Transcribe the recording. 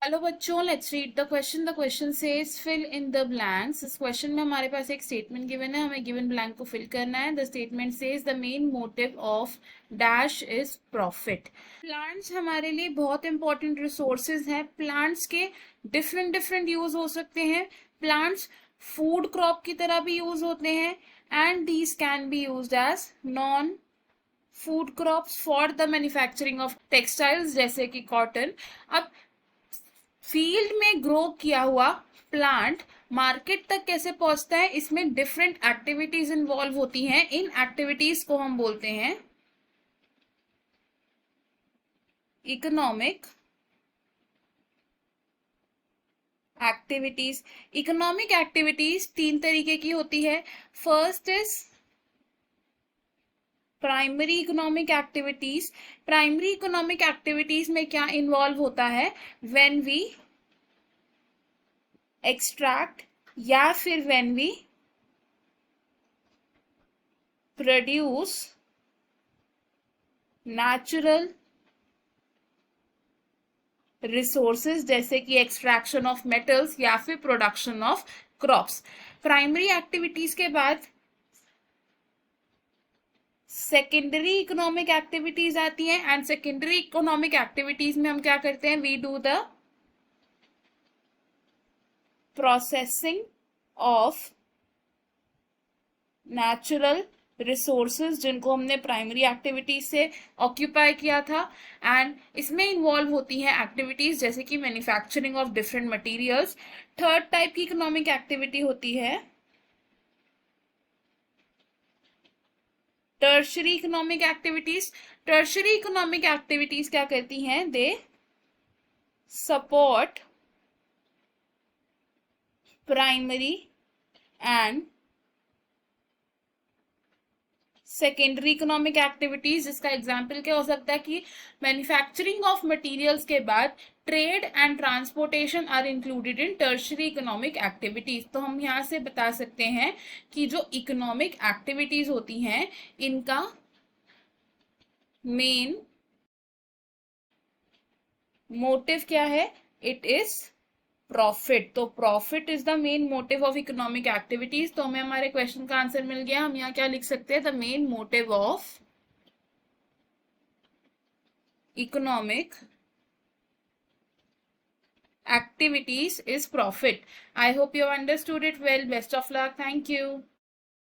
Hello बच्चों, let's read the question. The question says fill in the blanks. इस question में हमारे पास एक स्टेटमेंट गिवन है, हमें गिवन ब्लैंक को फिल करना है। The statement says the main motive of dash is profit. Plants हमारे लिए बहुत इंपॉर्टेंट रिसोर्सेज हैं। प्लांट्स के डिफरेंट डिफरेंट यूज हो सकते हैं। प्लांट्स फूड क्रॉप की तरह भी यूज होते हैं and these can be used as non food crops for the manufacturing of textiles, जैसे कि कॉटन। अब फील्ड में ग्रो किया हुआ प्लांट मार्केट तक कैसे पहुंचता है, इसमें डिफरेंट एक्टिविटीज इन्वॉल्व होती हैं। इन एक्टिविटीज को हम बोलते हैं इकोनॉमिक एक्टिविटीज। इकोनॉमिक एक्टिविटीज तीन तरीके की होती है। First is primary economic activities. Primary economic activities में क्या इन्वॉल्व होता है? व्हेन वी एक्सट्रैक्ट या फिर when we produce natural resources, जैसे कि एक्सट्रैक्शन ऑफ मेटल्स या फिर production of crops. Primary activities के बाद सेकेंडरी इकोनॉमिक एक्टिविटीज आती हैं एंड सेकेंडरी इकोनॉमिक एक्टिविटीज में हम क्या करते हैं? We do the processing of natural resources, जिनको हमने प्राइमरी एक्टिविटीज से ऑक्यूपाई किया था। एंड इसमें इन्वॉल्व होती हैं एक्टिविटीज जैसे कि manufacturing of different materials. Third type की इकोनॉमिक एक्टिविटी होती है tertiary economic activities. Tertiary economic activities क्या करती हैं? They support primary and secondary economic activities. इसका एग्जाम्पल क्या हो सकता है कि मैन्युफैक्चरिंग ऑफ मटेरियल्स के बाद trade and transportation are included in tertiary economic activities. तो हम यहाँ से बता सकते हैं कि जो इकोनॉमिक एक्टिविटीज होती हैं इनका मेन मोटिव क्या है? It is profit. तो profit is the main motive of economic activities. तो हमें हमारे क्वेश्चन का आंसर मिल गया। हम यहाँ क्या लिख सकते हैं? The main motive of economic activities is profit. I hope you have understood it well. Best of luck. Thank you.